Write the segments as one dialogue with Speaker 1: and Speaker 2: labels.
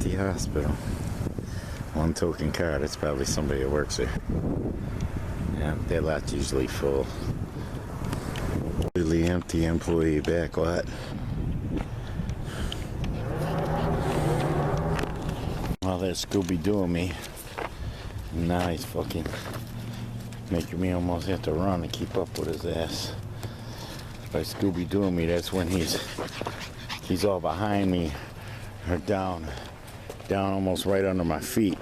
Speaker 1: empty hospital. One token car, that's probably somebody that works there. Yeah, that lot's usually full. Completely empty employee back lot. Well, that Scooby-Dooing me. Now he's fucking making me almost have to run to keep up with his ass. By Scooby-Dooing me, that's when he's all behind me, or down almost right under my feet,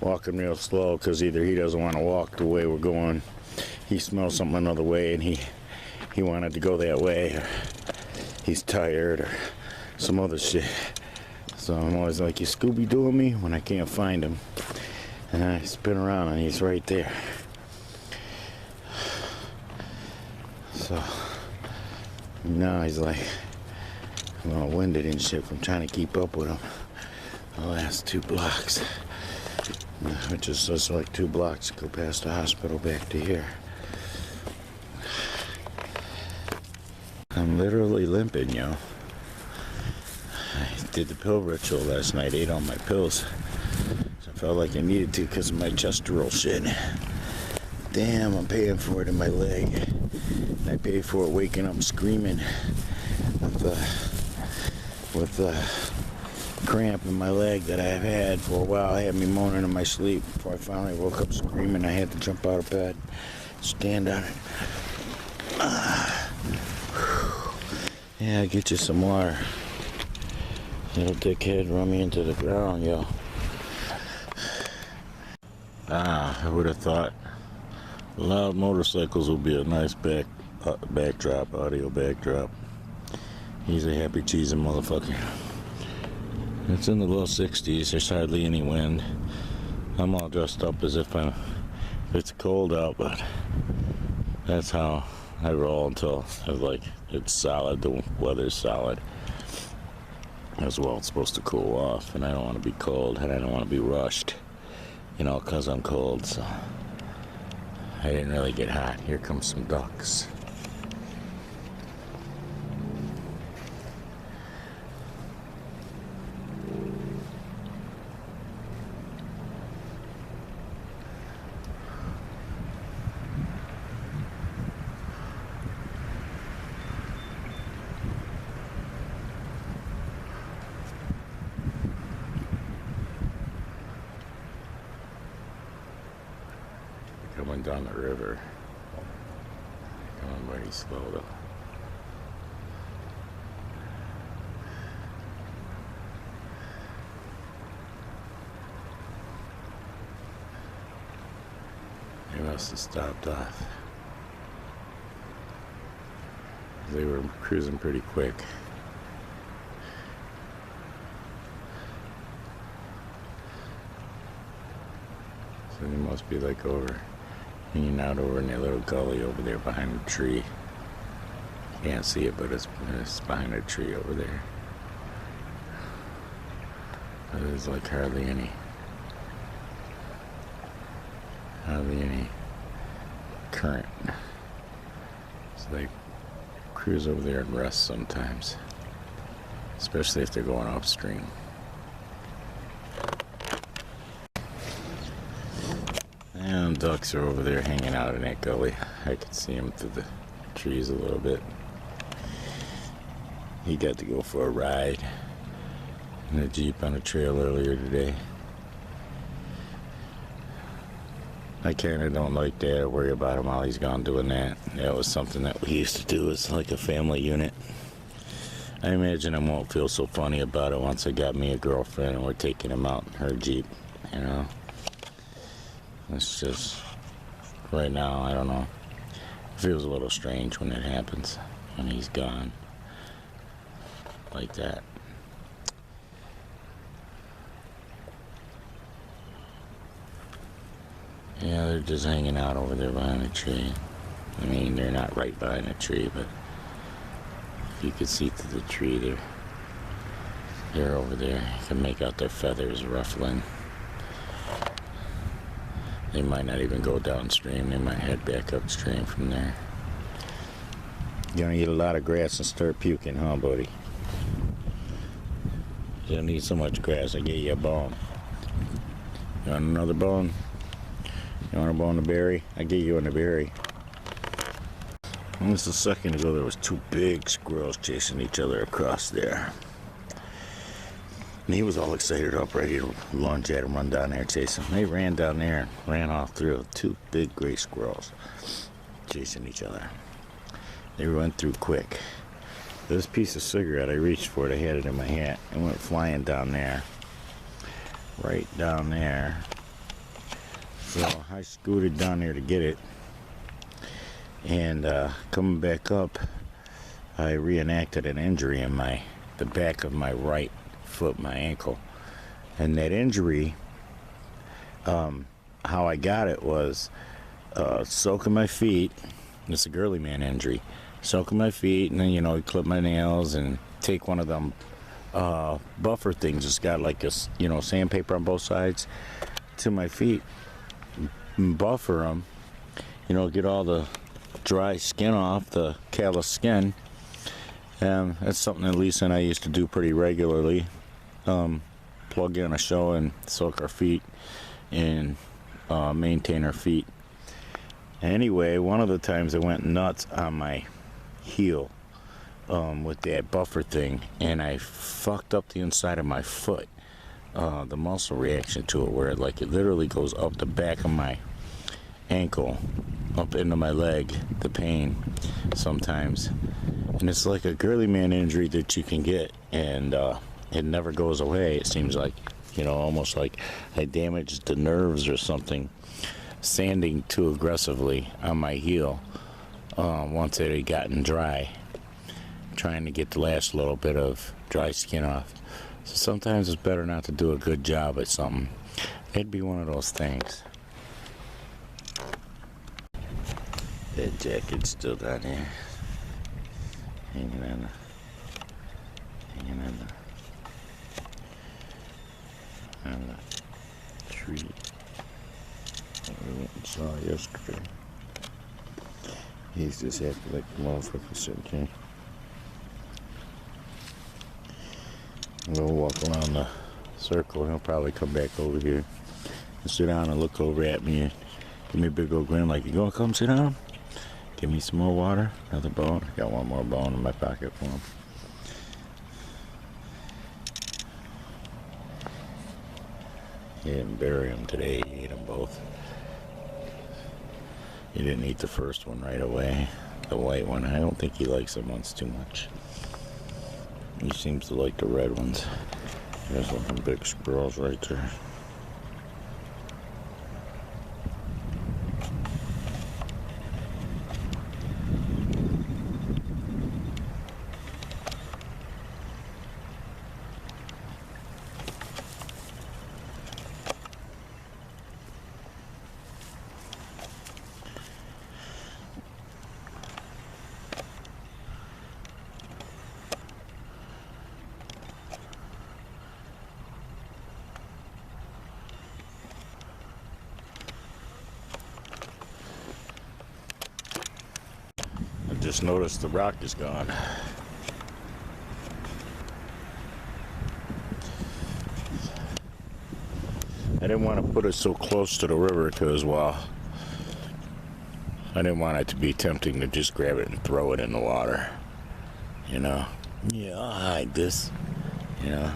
Speaker 1: walking real slow, because either he doesn't want to walk the way we're going, he smells something another way, and he wanted to go that way, or he's tired, or some other shit. So I'm always like, you Scooby-Dooing me when I can't find him. And I spin around and he's right there. So now he's like, I'm all winded and shit from trying to keep up with him the last 2 blocks. Which is just like 2 blocks to go past the hospital back to here. I'm literally limping, yo. I did the pill ritual last night, ate all my pills. So I felt like I needed to because of my gestural shit. Damn, I'm paying for it in my leg. And I paid for it waking up screaming with the cramp in my leg that I've had for a while. It had me moaning in my sleep before I finally woke up screaming. I had to jump out of bed, stand on it. Yeah, get you some water. Little dickhead run me into the ground, yo. I would have thought loud motorcycles would be a nice backdrop, audio backdrop. He's a happy cheesing motherfucker. It's in the low 60s. There's hardly any wind. I'm all dressed up as if it's cold out, but that's how I roll until it's solid. The weather's solid. As well, it's supposed to cool off, and I don't want to be cold, and I don't want to be rushed, because I'm cold, so I didn't really get hot. Here comes some ducks. Coming down the river. Going very slow though. They must have stopped off. They were cruising pretty quick. So they must be like hanging out over in that little gully over there behind the tree. Can't see it, but it's behind a tree over there. But there's like hardly any current. So they cruise over there and rest sometimes, especially if they're going upstream. And ducks are over there hanging out in that gully. I could see them through the trees a little bit. He got to go for a ride in a Jeep on a trail earlier today. I kind of don't like that or worry about him while he's gone doing that. That was something that we used to do as like a family unit. I imagine I won't feel so funny about it once I got me a girlfriend and we're taking him out in her Jeep, It's just, right now, I don't know. It feels a little strange when it happens, when he's gone. Like that. Yeah, they're just hanging out over there behind a tree. I mean, they're not right behind a tree, but if you could see through the tree, they're over there. You can make out their feathers ruffling. They might not even go downstream. They might head back upstream from there. You're gonna eat a lot of grass and start puking, huh, buddy? You don't need so much grass. I gave you a bone. You want another bone? You want a bone to bury? I gave you a berry. Almost a second ago, there was two big squirrels chasing each other across there. And he was all excited up, ready to lunge at him, run down there, chase him. They ran down there and ran off through. Two big gray squirrels chasing each other. They went through quick. This piece of cigarette, I reached for it. I had it in my hat. It went flying down there. Right down there. So I scooted down there to get it. And coming back up, I reenacted an injury in the back of my right foot, my ankle. And that injury, how I got it was soaking my feet. It's a girly man injury. Soaking my feet, and then, you know, clip my nails and take one of them buffer things. It's got like a, you know, sandpaper on both sides to my feet. Buffer them, you know, get all the dry skin off, the callous skin. That's something that Lisa and I used to do pretty regularly. Plug in a show and soak our feet and maintain our feet. Anyway, one of the times I went nuts on my heel with that buffer thing, and I fucked up the inside of my foot. The muscle reaction to it, where it literally goes up the back of my ankle, up into my leg, the pain sometimes. And it's like a girly man injury that you can get, and it never goes away. It seems like, you know, almost like I damaged the nerves or something, sanding too aggressively on my heel once it had gotten dry, trying to get the last little bit of dry skin off. So sometimes it's better not to do a good job at something. It'd be one of those things. That jacket's still down there, hanging on the tree that we went and saw yesterday. He's just acting like the motherfucker sitting here. We'll walk around the circle. He'll probably come back over here and sit down and look over at me and give me a big old grin like, you gonna come sit down? Give me some more water. Another bone. I got one more bone in my pocket for him. He didn't bury them today. He ate them both. He didn't eat the first one right away. The white one. I don't think he likes them ones too much. He seems to like the red ones. There's some big squirrels right there. Just noticed the rock is gone. I didn't want to put it so close to the river because, well, I didn't want it to be tempting to just grab it and throw it in the water, you know. Yeah, I'll hide this, you know.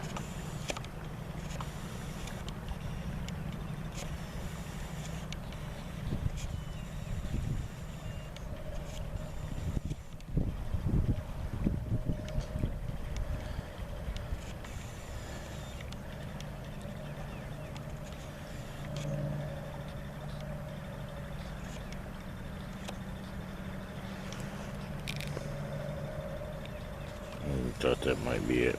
Speaker 1: I thought that might be it.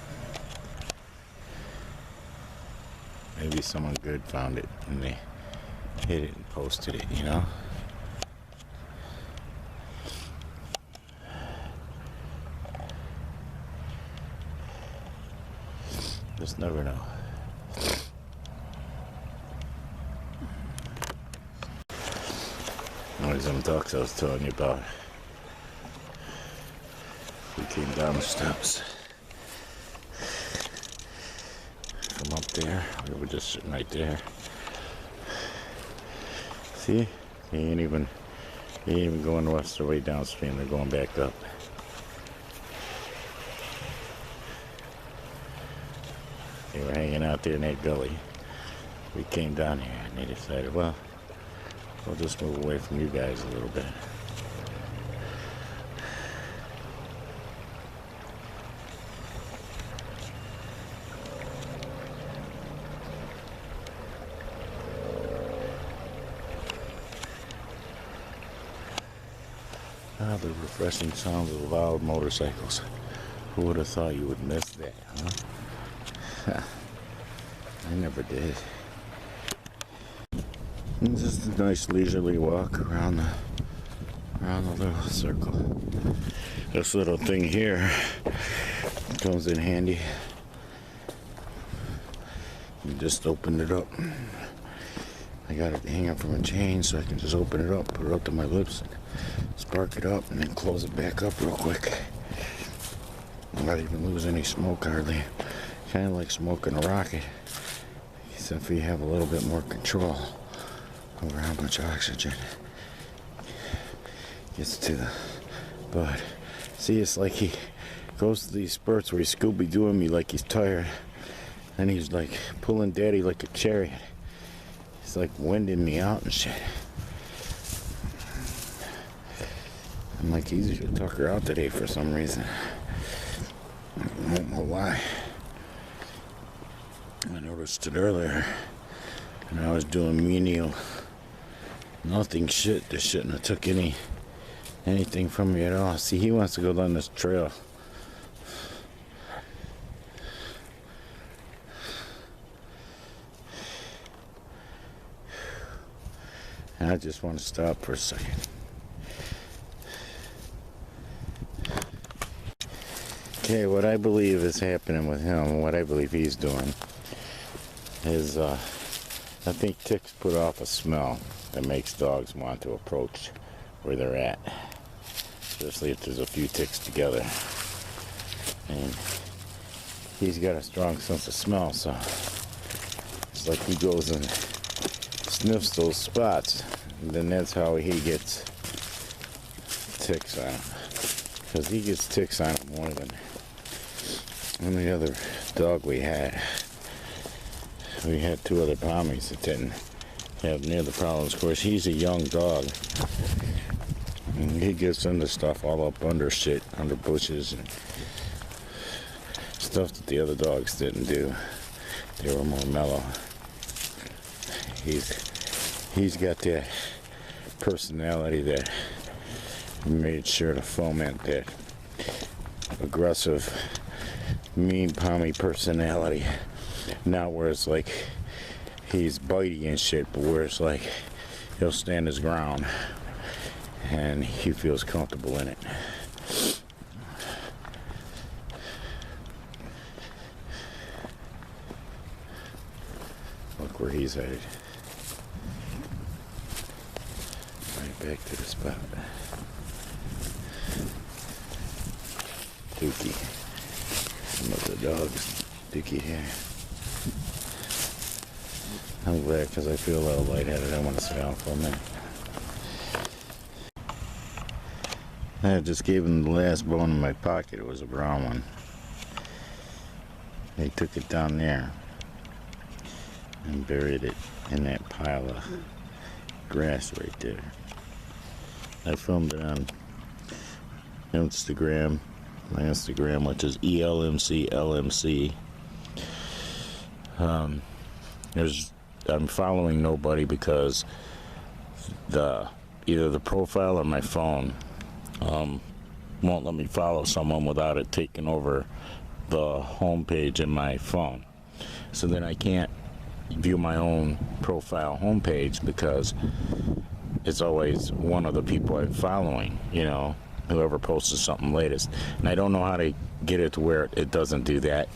Speaker 1: Maybe someone good found it and they hit it and posted it, you know? Just never know. There's them ducks I was telling you about. We came down the steps. there. We were just sitting right there. See? They ain't even going west or way downstream. They're going back up. They were hanging out there in that gully. We came down here and they decided, well, we'll just move away from you guys a little bit. Ah, the refreshing sounds of loud motorcycles. Who would have thought you would miss that, huh? I never did. And just a nice leisurely walk around the little circle. This little thing here comes in handy. You just open it up. I got it hanging from a chain, so I can just open it up, put it up to my lips, and spark it up, and then close it back up real quick. Not even lose any smoke hardly. Kind of like smoking a rocket, except for you have a little bit more control over how much oxygen gets to the bud. See, it's like he goes to these spurts where he's Scooby-Dooing me like he's tired, and he's like pulling daddy like a chariot. He's like winding me out and shit. I'm like easy to tuck her out today for some reason. I don't know why. I noticed it earlier, and I was doing menial nothing shit. This shouldn't have took anything from me at all. See, he wants to go down this trail. And I just want to stop for a second. Okay, what I believe is happening with him, what I believe he's doing, is I think ticks put off a smell that makes dogs want to approach where they're at, especially if there's a few ticks together. And he's got a strong sense of smell, so it's like he goes and sniffs those spots, and then that's how he gets ticks on him. Because he gets ticks on him more than any other dog we had. We had two other Pommies that didn't have near the problems. Of course, he's a young dog, and he gets into stuff all up under shit, under bushes and stuff that the other dogs didn't do. They were more mellow. He's got that personality that made sure to foment that aggressive, mean Pommy personality. Not where it's like he's bitey and shit, but where it's like he'll stand his ground and he feels comfortable in it. Look where he's headed. Right back to the spot. Dookie. Some of the dogs. Dookie here. I'm glad because I feel a little lightheaded. I want to sit down for a minute. I just gave him the last bone in my pocket. It was a brown one. They took it down there and buried it in that pile of grass right there. I filmed it on Instagram. My Instagram, which is ELMCLMC. I'm following nobody because either the profile or my phone won't let me follow someone without it taking over the home page in my phone. So then I can't view my own profile homepage because it's always one of the people I'm following, you know, whoever posted something latest. And I don't know how to get it to where it doesn't do that.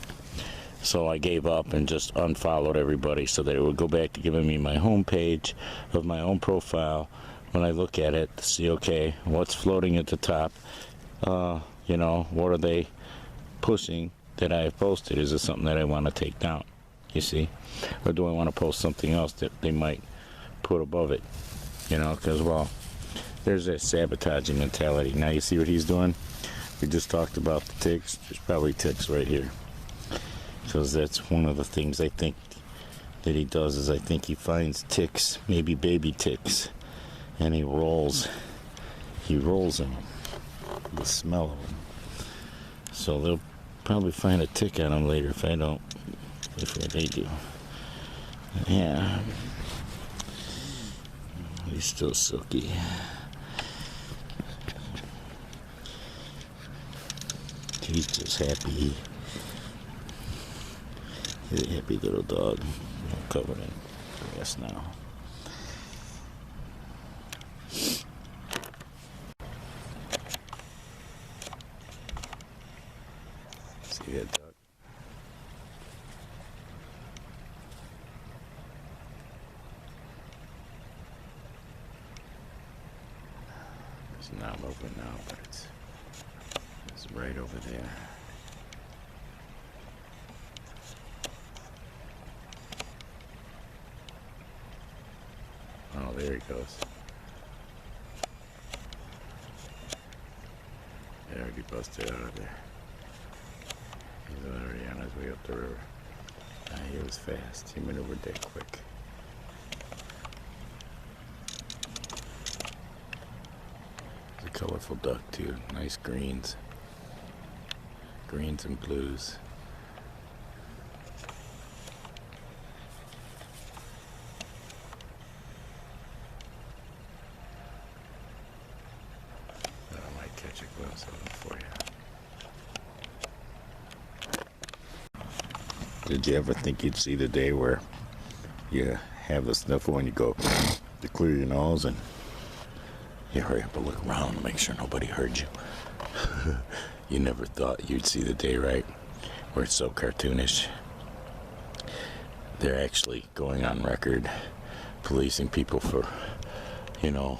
Speaker 1: So I gave up and just unfollowed everybody so that it would go back to giving me my home page of my own profile when I look at it to see, okay, what's floating at the top, you know, what are they pushing that I have posted? Is it something that I want to take down? you see? Or do I want to post something else that they might put above it? You know, because, well, there's that sabotaging mentality. Now you see what he's doing? We just talked about the ticks. There's probably ticks right here. Because that's one of the things I think that he does is I think he finds ticks, maybe baby ticks, and he rolls in them. The smell of them. So they'll probably find a tick on them later if I don't, if they do. Yeah. He's still silky. He's just happy. He's a happy little dog. I'm covered in grass now. See that dog? It's not moving now, but it's right over there. Oh, there he goes. He already busted out of there. He's already on his way up the river. He was fast. He maneuvered that quick. It's a colorful duck too. Nice greens. Greens and blues. I might catch a glimpse of them for you. Did you ever think you'd see the day where you have the sniffle and you go to clear your nose and you hurry up and look around to make sure nobody heard you? You never thought you'd see the day, right? Where it's so cartoonish. They're actually going on record policing people for, you know,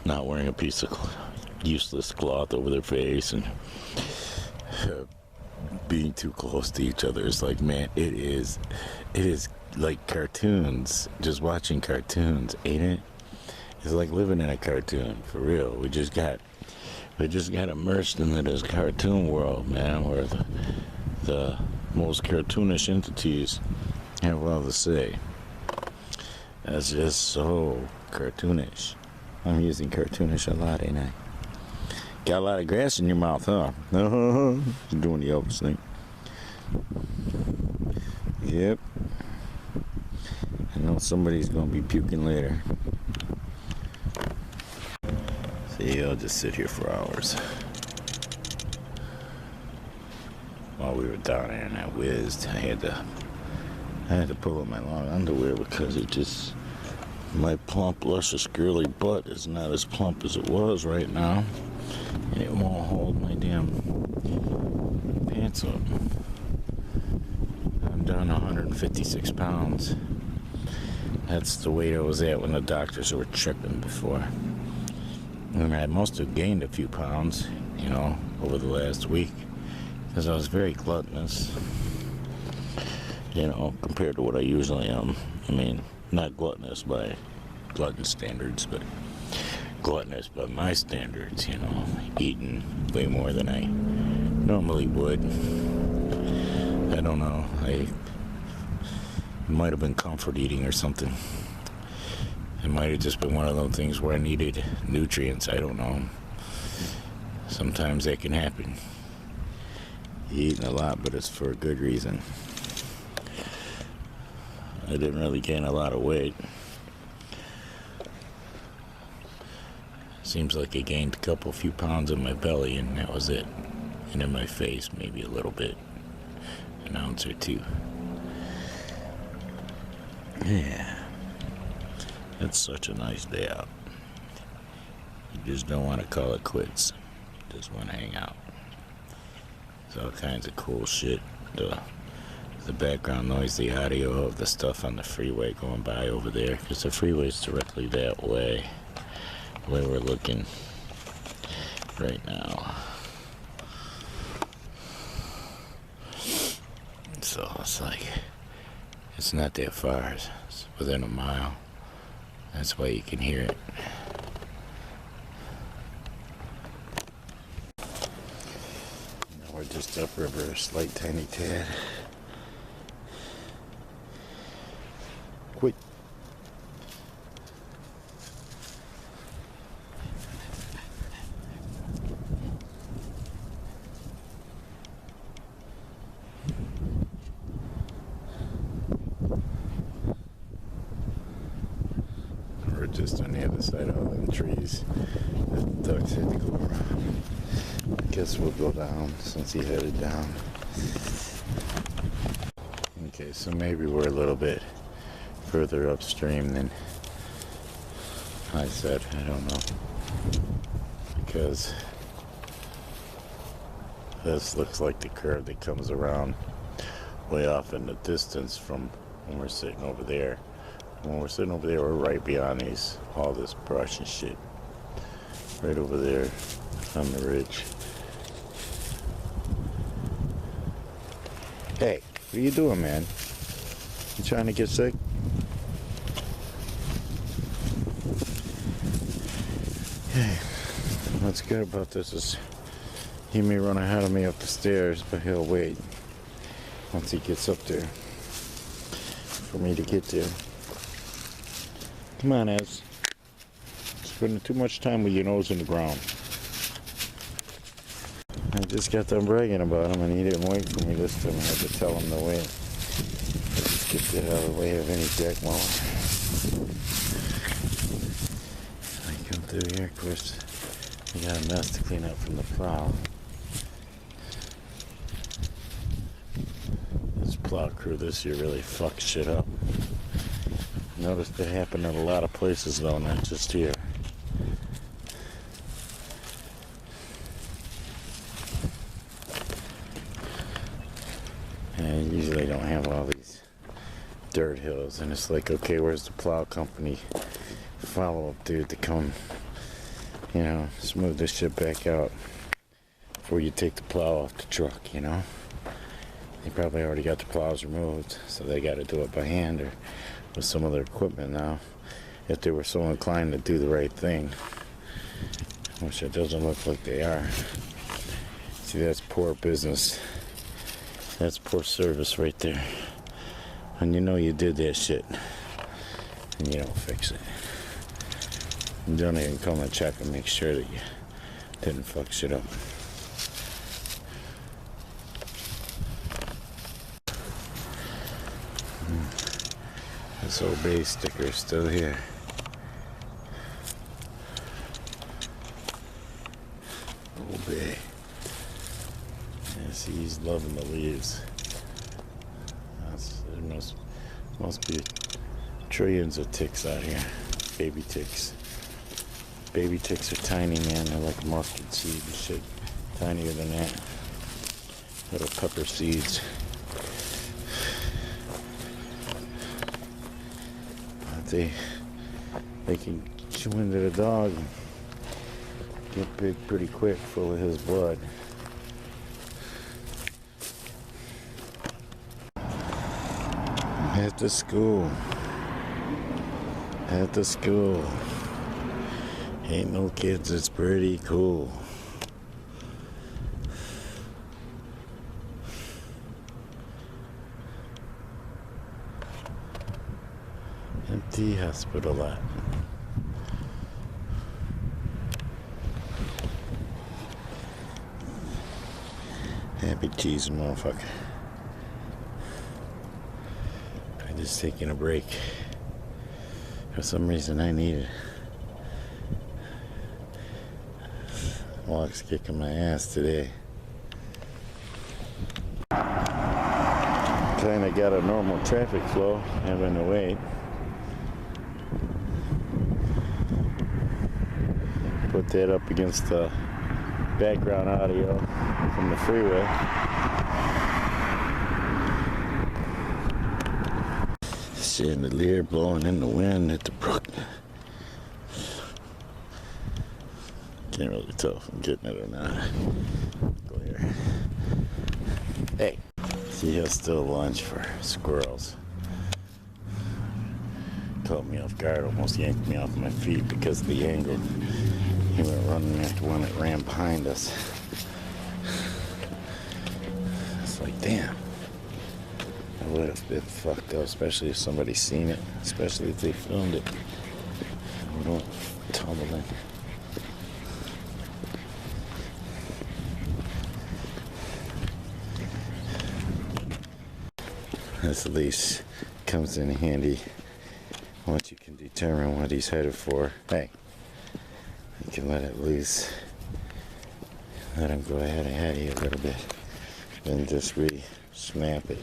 Speaker 1: not wearing a piece of useless cloth over their face and being too close to each other. It's like, man, it is like cartoons. Just watching cartoons, ain't it? It's like living in a cartoon, for real. We just got immersed into this cartoon world, man, where the most cartoonish entities have all to say. That's just so cartoonish. I'm using cartoonish a lot, ain't I? Got a lot of grass in your mouth, huh? You're doing the Elvis thing. Yep. I know somebody's gonna be puking later. See, I'll just sit here for hours. While we were down there and I whizzed, I had to pull up my long underwear because it just, my plump, luscious, girly butt is not as plump as it was right now. And it won't hold my damn pants up. I'm down 156 pounds. That's the weight I was at when the doctors were tripping before. And I must have gained a few pounds, you know, over the last week. Because I was very gluttonous. You know, compared to what I usually am. I mean, not gluttonous by glutton standards, but gluttonous by my standards, you know. Eating way more than I normally would. I don't know. It might have been comfort eating or something. It might have just been one of those things where I needed nutrients. I don't know. Sometimes that can happen. You're eating a lot, but it's for a good reason. I didn't really gain a lot of weight. Seems like I gained a few pounds in my belly, and that was it. And in my face, maybe a little bit. An ounce or two. Yeah. It's such a nice day out. You just don't want to call it quits. You just want to hang out. There's all kinds of cool shit. The background noise, the audio of the stuff on the freeway going by over there, because the freeway's directly that way, where we're looking right now. So it's like, It's not that far. It's within a mile. That's why you can hear it. Now we're just upriver, a slight tiny tad. Quick. We're just on the other side of all them trees. The ducks had to go around. I guess we'll go down since he headed down. Okay, so maybe we're a little bit further upstream than I said. I don't know. Because this looks like the curve that comes around way off in the distance from when we're sitting over there. When we're sitting over there, we're right beyond all this brush and shit. Right over there on the ridge. Hey, what are you doing, man? You trying to get sick? Hey, what's good about this is he may run ahead of me up the stairs, but he'll wait once he gets up there for me to get there. Come on, Ez. Spending too much time with your nose in the ground. I just got done bragging about him and he didn't wait for me this time. I had to tell him to wait. Let's get that out of the way of any deck mower. I come through here, of course. We got a mess to clean up from the plow. This plow crew this year really fucked shit up. Noticed it happened in a lot of places though, not just here. And usually don't have all these dirt hills, and it's like, okay, where's the plow company follow-up dude to come, you know, smooth this shit back out before you take the plow off the truck, you know? They probably already got the plows removed, so they got to do it by hand or with some other equipment now, if they were so inclined to do the right thing, which it doesn't look like they are. See, that's poor business. That's poor service right there. And you know you did that shit, and you don't fix it. You don't even come and check and make sure that you didn't fuck shit up. This old base sticker is still here. Old bay. Yeah, see, he's loving the leaves. There must be trillions of ticks out here. Baby ticks. Baby ticks are tiny, man. They're like mustard seed and shit. Tinier than that. Little pepper seeds. They can chew into the dog and get big pretty quick, full of his blood. At the school. At the school. Ain't no kids, it's pretty cool. Empty hospital lot. Happy cheese, motherfucker. I'm just taking a break. For some reason I need it. Walk's kicking my ass today. Kinda got a normal traffic flow, having to wait. Put that up against the background audio from the freeway. Chandelier blowing in the wind at the brook. Can't really tell if I'm getting it or not. Glare. Hey, see, he'll still lunch for squirrels. caught me off guard, almost yanked me off my feet because of the angle. He went running after one that ran behind us. It's like, damn. I would have been fucked up, especially if somebody seen it, especially if they filmed it. We don't tumble in. This leash comes in handy once you can determine what he's headed for. Hey, you can let it loose. Let him go ahead of you a little bit. Then just snap it.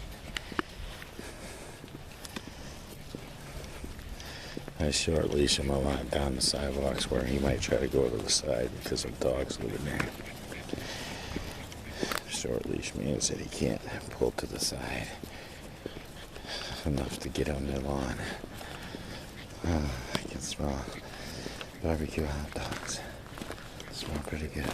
Speaker 1: I short leash him a lot down the sidewalks where he might try to go to the side because of dogs living there. Short leash means that he can't pull to the side enough to get on their lawn. I can smell barbecue hot dogs. Smell pretty good.